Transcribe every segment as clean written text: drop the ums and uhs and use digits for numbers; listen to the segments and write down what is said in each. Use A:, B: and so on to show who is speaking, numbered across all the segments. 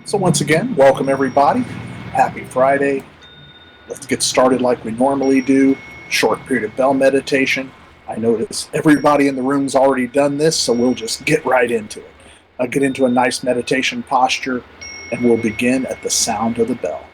A: So once again, welcome everybody. Happy Friday. Let's get started like we normally do. Short period of bell meditation. I notice everybody in the room's already done this, so we'll just get right into it. Get into a nice meditation posture, and we'll begin at the sound of the bell.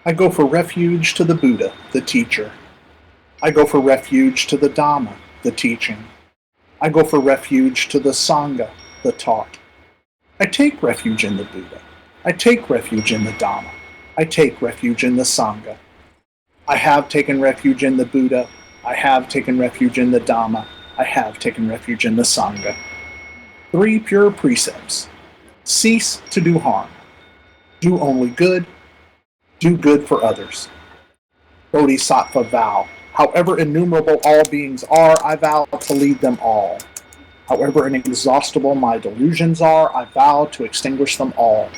A: I go for refuge to the Buddha, the teacher. I go for refuge to the Dharma, the teaching. I go for refuge to the Sangha, the taught. I take refuge in the Buddha. I take refuge in the Dharma. I take refuge in the Sangha. I have taken refuge in the Buddha. I have taken refuge in the Dharma. I have taken refuge in the Sangha. 3 pure precepts. Cease to do harm. Do only good. Do good for others. Bodhisattva vow. However innumerable all beings are, I vow to lead them all. However inexhaustible my delusions are, I vow to extinguish them all.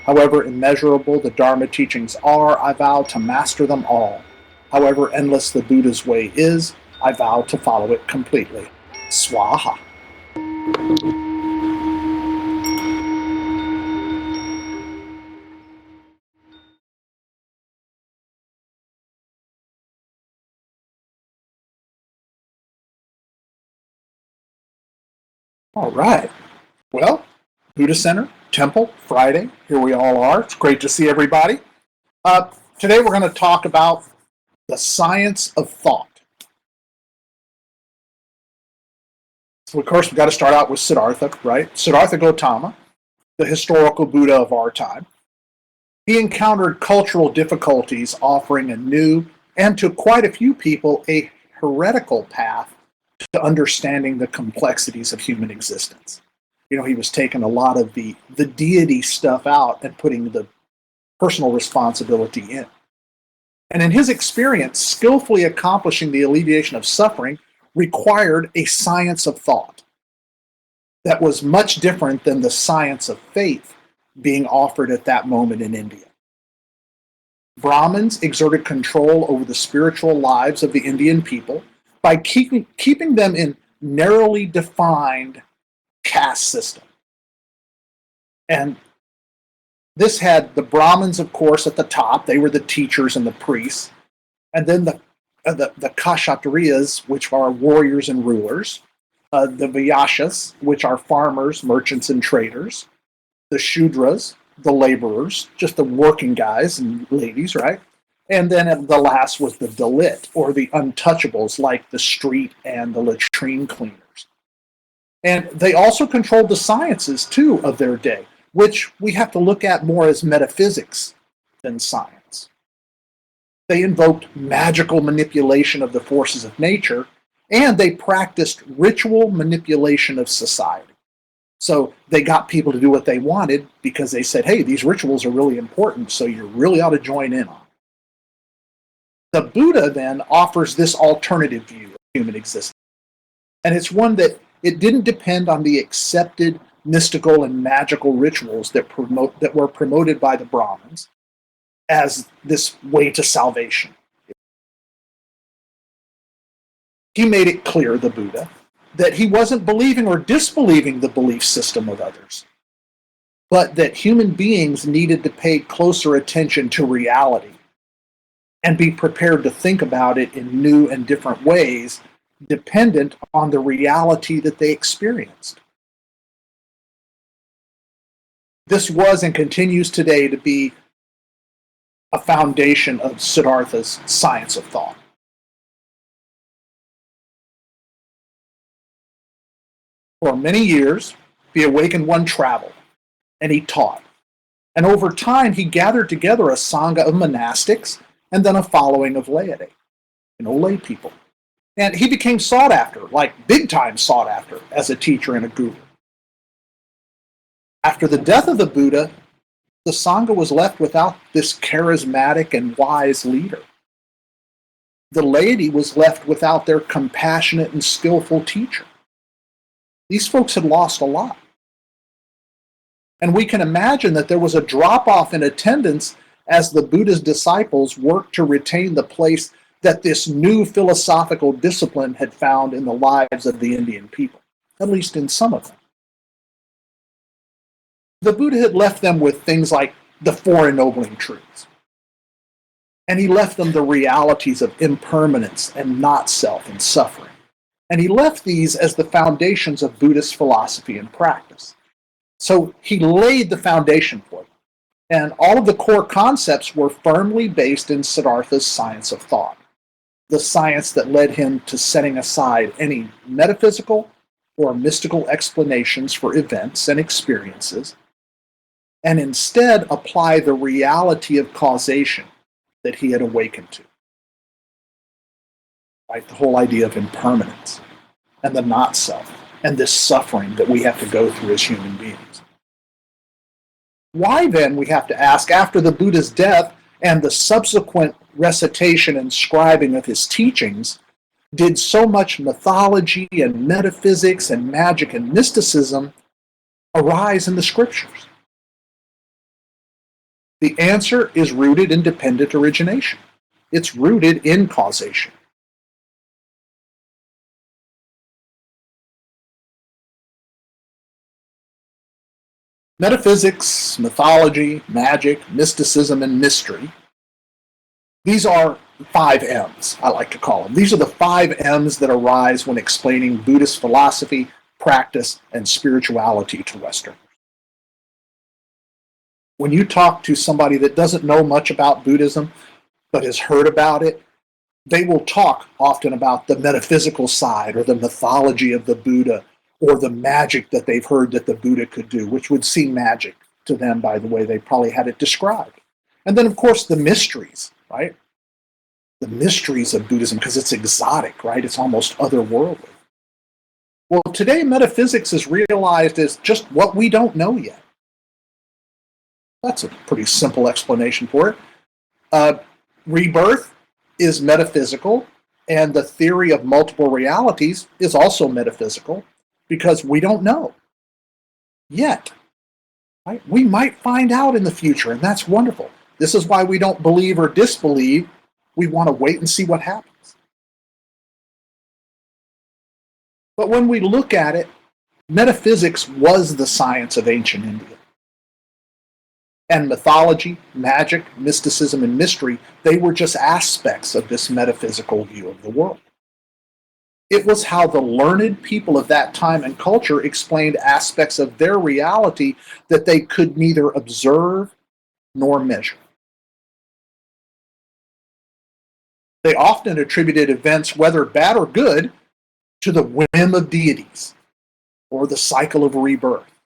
A: However immeasurable the Dharma teachings are, I vow to master them all. However endless the Buddha's way is, I vow to follow it completely. Swaha. All right. Well, Buddha Center, Temple, Friday. Here we all are. It's great to see everybody. Today we're going to talk about the science of thought. So, of course, we've got to start out with Siddhartha, right? Siddhartha Gautama the historical Buddha of our time, he encountered cultural difficulties, offering a new, and to quite a few people, a heretical path to understanding the complexities of human existence. He was taking a lot of the deity stuff out and putting the personal responsibility in. And in his experience, skillfully accomplishing the alleviation of suffering required a science of thought that was much different than the science of faith being offered at that moment in India. Brahmins exerted control over the spiritual lives of the Indian people by keeping them in narrowly defined caste system. And this had the Brahmins, of course, at the top. They were the teachers and the priests. And then the Kshatriyas, which are warriors and rulers. The Vaishyas, which are farmers, merchants, and traders. The Shudras, the laborers, just the working guys and ladies, right? And then the last was the Dalit, or the untouchables, like the street and the latrine cleaners. And they also controlled the sciences, too, of their day, which we have to look at more as metaphysics than science. They invoked magical manipulation of the forces of nature, and they practiced ritual manipulation of society. So they got people to do what they wanted because they said, hey, these rituals are really important, so you really ought to join in on it. The Buddha then offers this alternative view of human existence. And it's one that it didn't depend on the accepted mystical and magical rituals that were promoted by the Brahmins as this way to salvation. He made it clear, the Buddha, that he wasn't believing or disbelieving the belief system of others, but that human beings needed to pay closer attention to reality and be prepared to think about it in new and different ways, dependent on the reality that they experienced. This was and continues today to be a foundation of Siddhartha's science of thought. For many years, the awakened one traveled, and he taught. And over time, he gathered together a sangha of monastics and then a following of laity, lay people. And he became sought after, like big time sought after, as a teacher and a guru. After the death of the Buddha, the sangha was left without this charismatic and wise leader. The laity was left without their compassionate and skillful teacher. These folks had lost a lot. And we can imagine that there was a drop-off in attendance as the Buddha's disciples worked to retain the place that this new philosophical discipline had found in the lives of the Indian people, at least in some of them. The Buddha had left them with things like the Four Ennobling Truths. And he left them the realities of impermanence and not-self and suffering. And he left these as the foundations of Buddhist philosophy and practice. So he laid the foundation for them. And all of the core concepts were firmly based in Siddhartha's science of thought, the science that led him to setting aside any metaphysical or mystical explanations for events and experiences, and instead apply the reality of causation that he had awakened to. Right? The whole idea of impermanence and the not-self and this suffering that we have to go through as human beings. Why then, we have to ask, after the Buddha's death and the subsequent recitation and scribing of his teachings, did so much mythology and metaphysics and magic and mysticism arise in the scriptures? The answer is rooted in dependent origination. It's rooted in causation. Metaphysics, mythology, magic, mysticism, and mystery. These are 5 M's, I like to call them. These are the 5 M's that arise when explaining Buddhist philosophy, practice, and spirituality to Westerners. When you talk to somebody that doesn't know much about Buddhism, but has heard about it, they will talk often about the metaphysical side or the mythology of the Buddha or the magic that they've heard that the Buddha could do, which would seem magic to them by the way they probably had it described. And then, of course, the mysteries, right? The mysteries of Buddhism, because it's exotic, right? It's almost otherworldly. Well, today metaphysics is realized as just what we don't know yet. That's a pretty simple explanation for it. Rebirth is metaphysical, and the theory of multiple realities is also metaphysical, because we don't know yet. Right? We might find out in the future, and that's wonderful. This is why we don't believe or disbelieve. We want to wait and see what happens. But when we look at it, metaphysics was the science of ancient India. And mythology, magic, mysticism, and mystery, they were just aspects of this metaphysical view of the world. It was how the learned people of that time and culture explained aspects of their reality that they could neither observe nor measure. They often attributed events, whether bad or good, to the whim of deities, or the cycle of rebirth,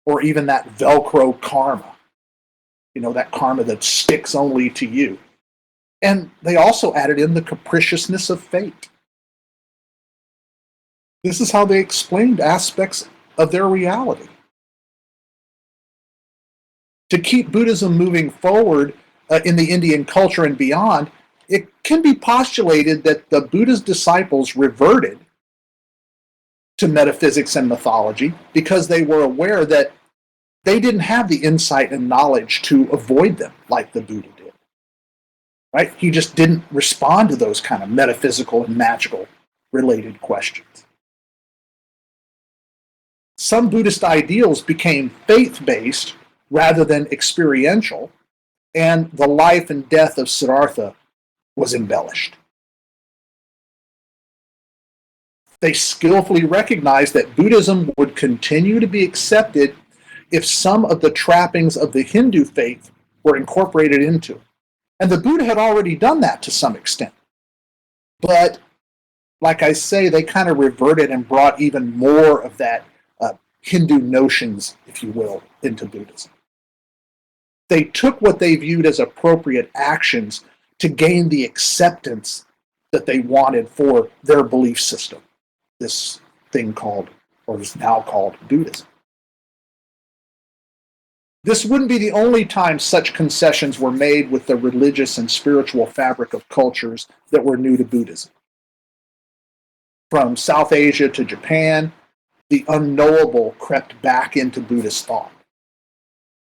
A: or even that Velcro karma. You know, that karma that sticks only to you. And they also added in the capriciousness of fate. This is how they explained aspects of their reality. To keep Buddhism moving forward in the Indian culture and beyond, it can be postulated that the Buddha's disciples reverted to metaphysics and mythology because they were aware that they didn't have the insight and knowledge to avoid them like the Buddha did. Right? He just didn't respond to those kind of metaphysical and magical related questions. Some Buddhist ideals became faith-based rather than experiential, and the life and death of Siddhartha was embellished. They skillfully recognized that Buddhism would continue to be accepted if some of the trappings of the Hindu faith were incorporated into it. And the Buddha had already done that to some extent. But, like I say, they kind of reverted and brought even more of that Hindu notions, if you will, into Buddhism. They took what they viewed as appropriate actions to gain the acceptance that they wanted for their belief system, this thing called, or is now called, Buddhism. This wouldn't be the only time such concessions were made with the religious and spiritual fabric of cultures that were new to Buddhism. From South Asia to Japan, the unknowable crept back into Buddhist thought.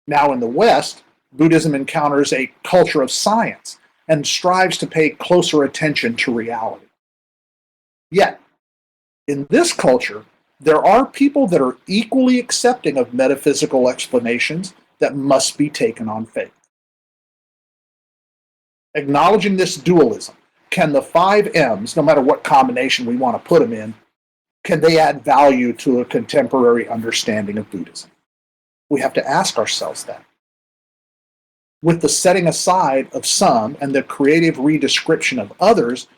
A: Now in the West, Buddhism encounters a culture of science and strives to pay closer attention to reality. Yet, in this culture, there are people that are equally accepting of metaphysical explanations that must be taken on faith. Acknowledging this dualism, can the 5 M's, no matter what combination we want to put them in, can they add value to a contemporary understanding of Buddhism? We have to ask ourselves that. With the setting aside of some and the creative redescription of others,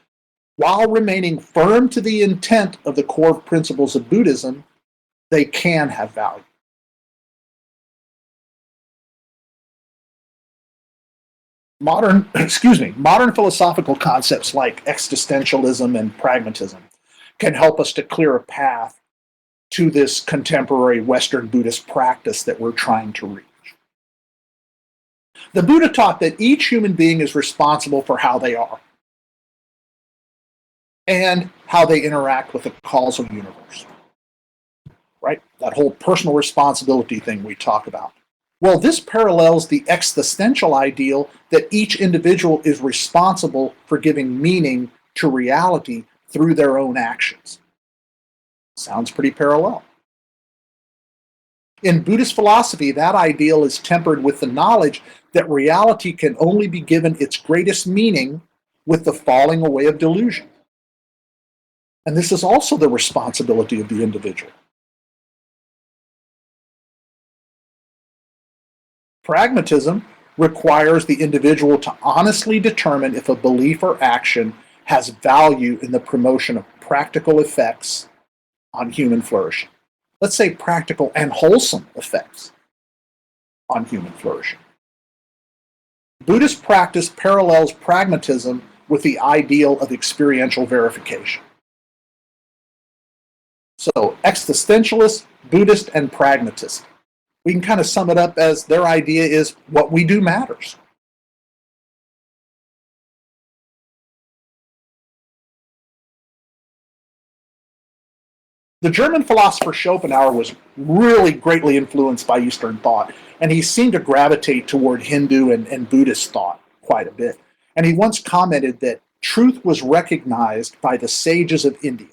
A: while remaining firm to the intent of the core principles of Buddhism, they can have value. Modern philosophical concepts like existentialism and pragmatism can help us to clear a path to this contemporary Western Buddhist practice that we're trying to reach. The Buddha taught that each human being is responsible for how they are and how they interact with the causal universe. Right? That whole personal responsibility thing we talk about. Well, this parallels the existential ideal that each individual is responsible for giving meaning to reality through their own actions. Sounds pretty parallel. In Buddhist philosophy, that ideal is tempered with the knowledge that reality can only be given its greatest meaning with the falling away of delusion. And this is also the responsibility of the individual. Pragmatism requires the individual to honestly determine if a belief or action has value in the promotion of practical effects on human flourishing. Let's say practical and wholesome effects on human flourishing. Buddhist practice parallels pragmatism with the ideal of experiential verification. So, existentialist, Buddhist, and pragmatist. We can kind of sum it up as their idea is what we do matters. The German philosopher Schopenhauer was really greatly influenced by Eastern thought, and he seemed to gravitate toward Hindu and Buddhist thought quite a bit. And he once commented that truth was recognized by the sages of India.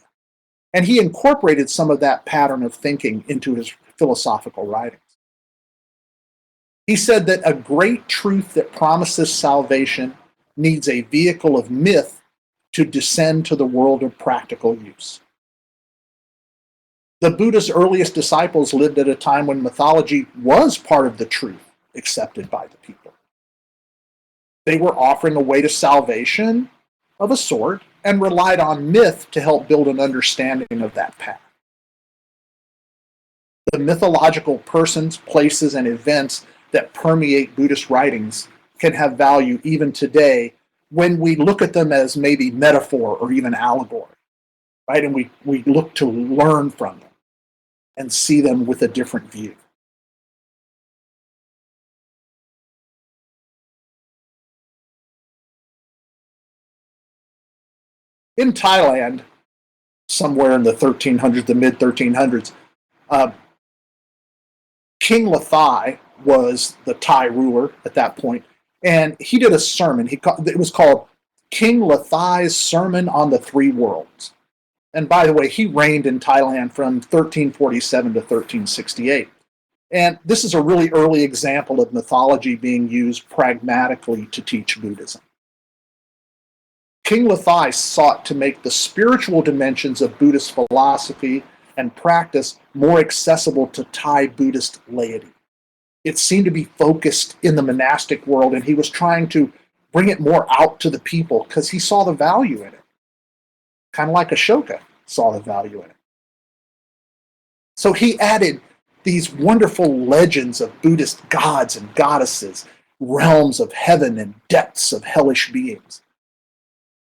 A: And he incorporated some of that pattern of thinking into his philosophical writings. He said that a great truth that promises salvation needs a vehicle of myth to descend to the world of practical use. The Buddha's earliest disciples lived at a time when mythology was part of the truth accepted by the people. They were offering a way to salvation of a sort and relied on myth to help build an understanding of that path. The mythological persons, places, and events that permeate Buddhist writings can have value even today when we look at them as maybe metaphor or even allegory, right? And we look to learn from them and see them with a different view. In Thailand, somewhere in the 1300s, the mid-1300s, King Lathai was the Thai ruler at that point, and he did a sermon. It was called King Lathai's Sermon on the Three Worlds. And by the way, he reigned in Thailand from 1347 to 1368. And this is a really early example of mythology being used pragmatically to teach Buddhism. King Lathai sought to make the spiritual dimensions of Buddhist philosophy and practice more accessible to Thai Buddhist laity. It seemed to be focused in the monastic world, and he was trying to bring it more out to the people because he saw the value in it. Kind of like Ashoka saw the value in it. So he added these wonderful legends of Buddhist gods and goddesses, realms of heaven and depths of hellish beings.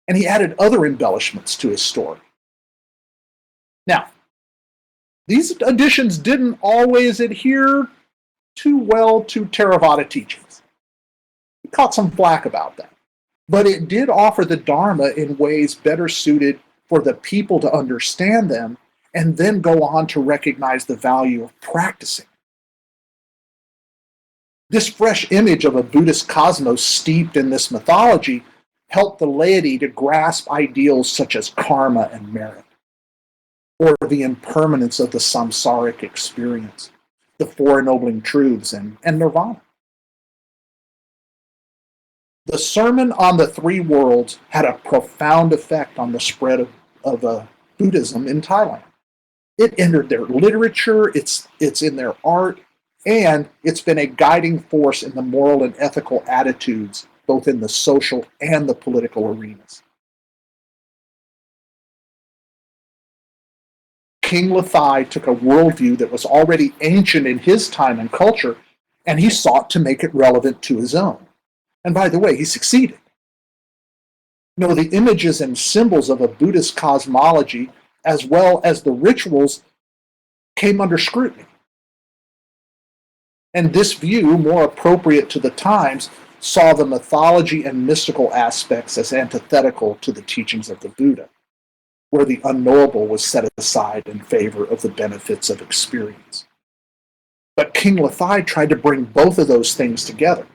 A: And he added other embellishments to his story. Now, these additions didn't always adhere too well to Theravada teachings. He caught some flack about that. But it did offer the Dharma in ways better suited for the people to understand them and then go on to recognize the value of practicing. This fresh image of a Buddhist cosmos steeped in this mythology helped the laity to grasp ideals such as karma and merit, or the impermanence of the samsaric experience, the Four Ennobling Truths, and nirvana. The Sermon on the Three Worlds had a profound effect on the spread of Buddhism in Thailand. It entered their literature, it's in their art, and it's been a guiding force in the moral and ethical attitudes, both in the social and the political arenas. King Lathai took a worldview that was already ancient in his time and culture, and he sought to make it relevant to his own. And by the way, he succeeded. You know, the images and symbols of a Buddhist cosmology, as well as the rituals, came under scrutiny. And this view, more appropriate to the times, saw the mythology and mystical aspects as antithetical to the teachings of the Buddha, where the unknowable was set aside in favor of the benefits of experience. But King Lathai tried to bring both of those things together.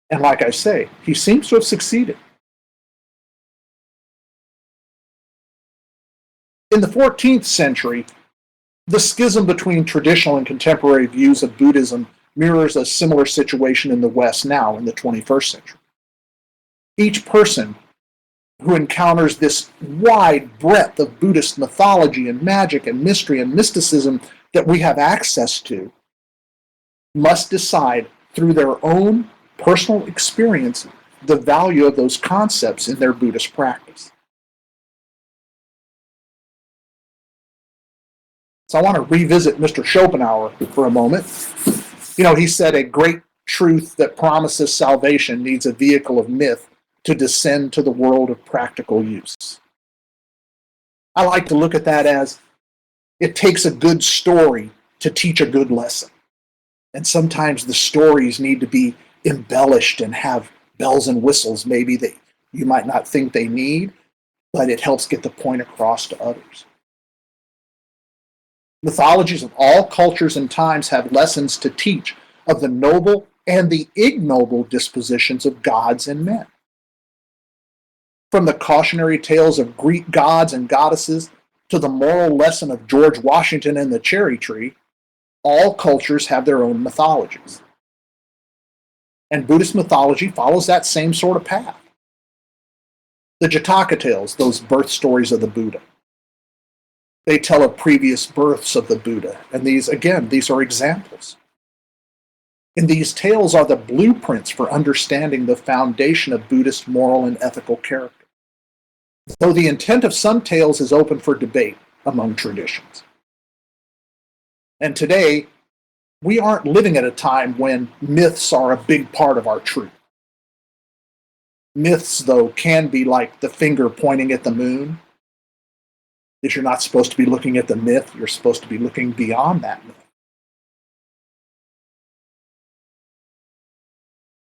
A: And like I say, he seems to have succeeded. In the 14th century, the schism between traditional and contemporary views of Buddhism mirrors a similar situation in the West now in the 21st century. Each person who encounters this wide breadth of Buddhist mythology and magic and mystery and mysticism that we have access to must decide through their own personal experience the value of those concepts in their Buddhist practice. So I want to revisit Mr. Schopenhauer for a moment. He said a great truth that promises salvation needs a vehicle of myth to descend to the world of practical use. I like to look at that as it takes a good story to teach a good lesson. And sometimes the stories need to be embellished and have bells and whistles maybe that you might not think they need, but it helps get the point across to others. Mythologies of all cultures and times have lessons to teach of the noble and the ignoble dispositions of gods and men. From the cautionary tales of Greek gods and goddesses to the moral lesson of George Washington and the cherry tree, all cultures have their own mythologies. And Buddhist mythology follows that same sort of path. The Jataka tales, those birth stories of the Buddha. They tell of previous births of the Buddha, and these are examples. And these tales are the blueprints for understanding the foundation of Buddhist moral and ethical character. Though the intent of some tales is open for debate among traditions. And today, we aren't living at a time when myths are a big part of our truth. Myths, though, can be like the finger pointing at the moon. If you're not supposed to be looking at the myth, you're supposed to be looking beyond that myth.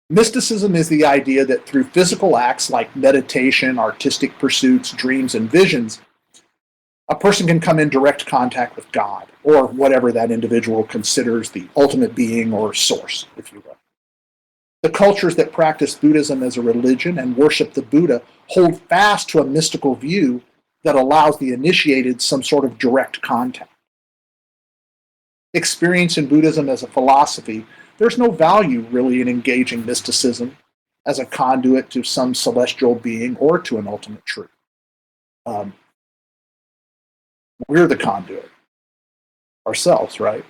A: Mysticism is the idea that through physical acts like meditation, artistic pursuits, dreams, and visions, a person can come in direct contact with God, or whatever that individual considers the ultimate being or source, if you will. The cultures that practice Buddhism as a religion and worship the Buddha hold fast to a mystical view that allows the initiated some sort of direct contact. Experience in Buddhism as a philosophy, there's no value really in engaging mysticism as a conduit to some celestial being or to an ultimate truth. We're the conduit ourselves, right?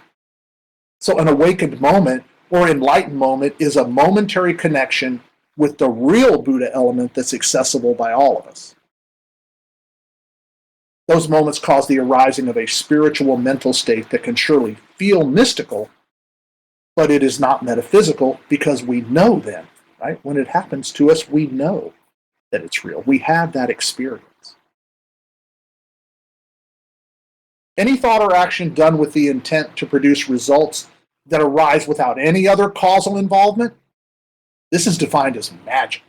A: So an awakened moment or enlightened moment is a momentary connection with the real Buddha element that's accessible by all of us. Those moments cause the arising of a spiritual mental state that can surely feel mystical, but it is not metaphysical because we know then, right? When it happens to us, we know that it's real. We have that experience. Any thought or action done with the intent to produce results that arise without any other causal involvement, this is defined as magic.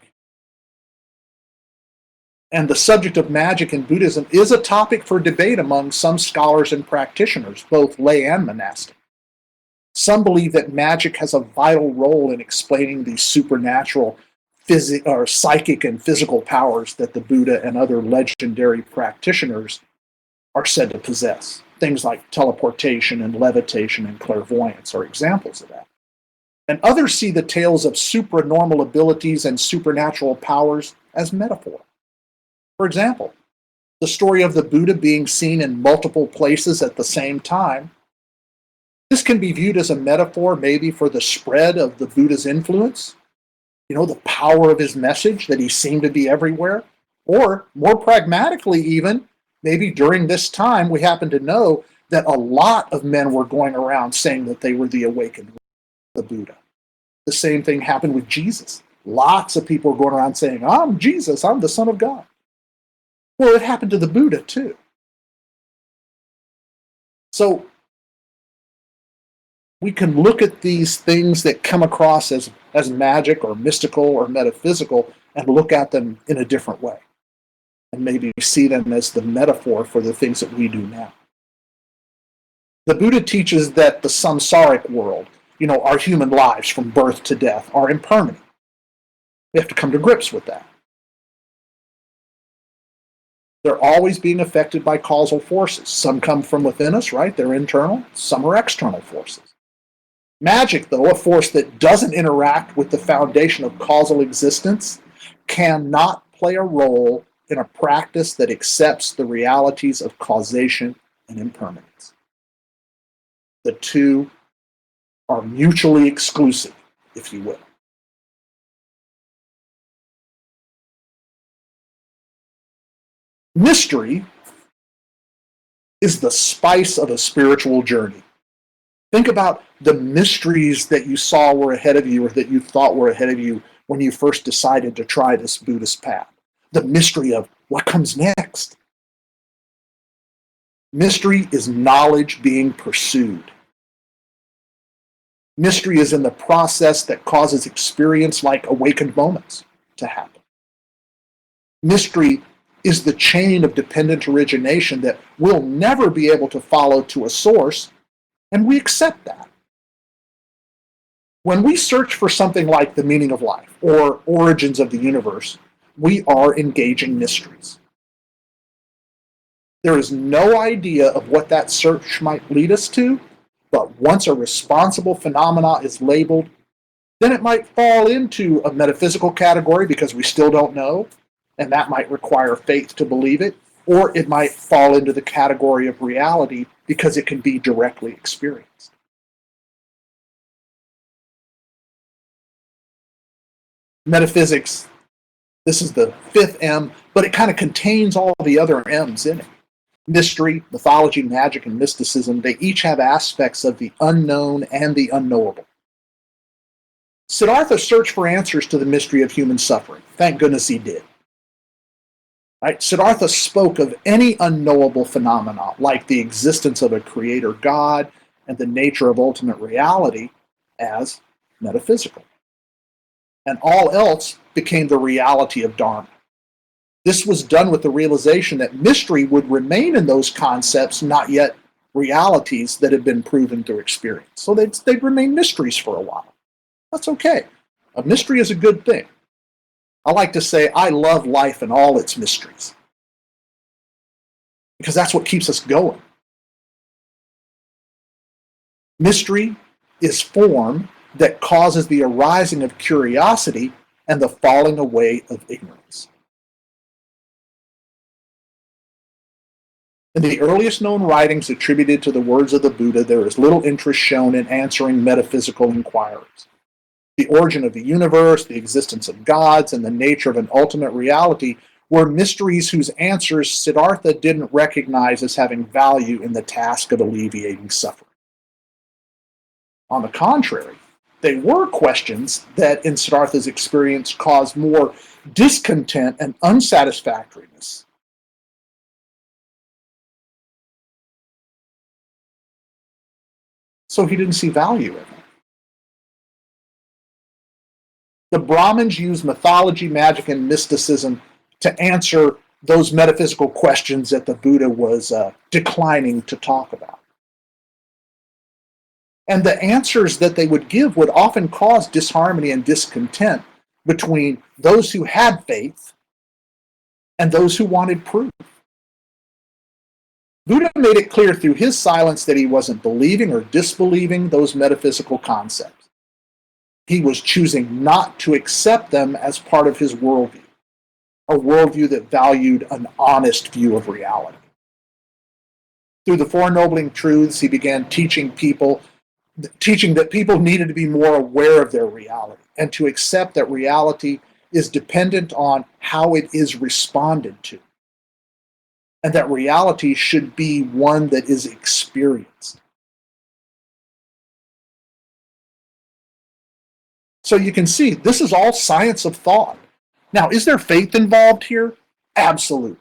A: And the subject of magic in Buddhism is a topic for debate among some scholars and practitioners, both lay and monastic. Some believe that magic has a vital role in explaining the supernatural, psychic and physical powers that the Buddha and other legendary practitioners are said to possess. Things like teleportation and levitation and clairvoyance are examples of that. And others see the tales of supranormal abilities and supernatural powers as metaphor. For example, the story of the Buddha being seen in multiple places at the same time. This can be viewed as a metaphor maybe for the spread of the Buddha's influence, the power of his message, that he seemed to be everywhere. Or more pragmatically even, maybe during this time we happen to know that a lot of men were going around saying that they were the awakened the Buddha. The same thing happened with Jesus. Lots of people were going around saying, I'm Jesus, I'm the Son of God. Well, it happened to the Buddha too. So we can look at these things that come across as magic or mystical or metaphysical and look at them in a different way. And maybe see them as the metaphor for the things that we do now. The Buddha teaches that the samsaric world, our human lives from birth to death, are impermanent. We have to come to grips with that. They're always being affected by causal forces. Some come from within us, right? They're internal. Some are external forces. Magic, though, a force that doesn't interact with the foundation of causal existence, cannot play a role in a practice that accepts the realities of causation and impermanence. The two are mutually exclusive, if you will. Mystery is the spice of a spiritual journey. Think about the mysteries that you saw were ahead of you or that you thought were ahead of you when you first decided to try this Buddhist path. The mystery of what comes next. Mystery is knowledge being pursued. Mystery is in the process that causes experience like awakened moments to happen. Mystery is the chain of dependent origination that we'll never be able to follow to a source, and we accept that. When we search for something like the meaning of life or origins of the universe, we are engaging mysteries. There is no idea of what that search might lead us to, but once a responsible phenomena is labeled, then it might fall into a metaphysical category because we still don't know, and that might require faith to believe it, or it might fall into the category of reality because it can be directly experienced. Metaphysics, this is the fifth M, but it kind of contains all the other M's in it. Mystery, mythology, magic, and mysticism, they each have aspects of the unknown and the unknowable. Siddhartha searched for answers to the mystery of human suffering. Thank goodness he did. Right? Siddhartha spoke of any unknowable phenomena, like the existence of a creator God and the nature of ultimate reality, as metaphysical. And all else became the reality of Dharma. This was done with the realization that mystery would remain in those concepts, not yet realities that have been proven through experience. So they'd remain mysteries for a while. That's okay. A mystery is a good thing. I like to say I love life and all its mysteries, because that's what keeps us going. Mystery is form that causes the arising of curiosity and the falling away of ignorance. In the earliest known writings attributed to the words of the Buddha, there is little interest shown in answering metaphysical inquiries. The origin of the universe, the existence of gods, and the nature of an ultimate reality were mysteries whose answers Siddhartha didn't recognize as having value in the task of alleviating suffering. On the contrary, they were questions that, in Siddhartha's experience, caused more discontent and unsatisfactoriness. So he didn't see value in it. The Brahmins used mythology, magic, and mysticism to answer those metaphysical questions that the Buddha was declining to talk about. And the answers that they would give would often cause disharmony and discontent between those who had faith and those who wanted proof. Buddha made it clear through his silence that he wasn't believing or disbelieving those metaphysical concepts. He was choosing not to accept them as part of his worldview, a worldview that valued an honest view of reality. Through the Four Ennobling Truths, he began teaching that people needed to be more aware of their reality and to accept that reality is dependent on how it is responded to, and that reality should be one that is experienced. So you can see, this is all science of thought. Now, is there faith involved here? Absolutely.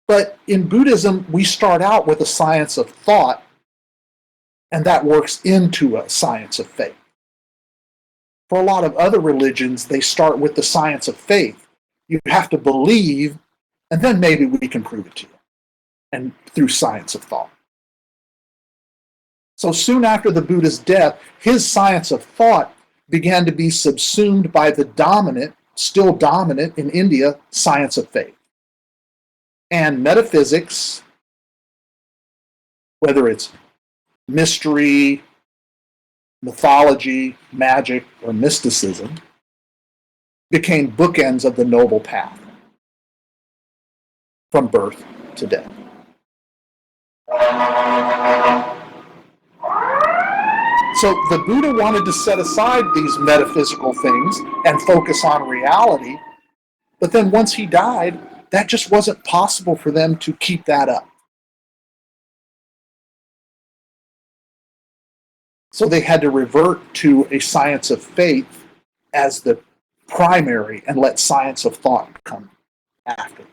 A: But in Buddhism, we start out with a science of thought, and that works into a science of faith. For a lot of other religions, they start with the science of faith. You have to believe, and then maybe we can prove it to you, and through science of thought. So soon after the Buddha's death, his science of thought began to be subsumed by the dominant, still dominant in India, science of faith. And metaphysics, whether it's mystery, mythology, magic, or mysticism, became bookends of the noble path, from birth to death. So the Buddha wanted to set aside these metaphysical things and focus on reality, but then once he died, that just wasn't possible for them to keep that up. So they had to revert to a science of faith as the primary and let science of thought come after them.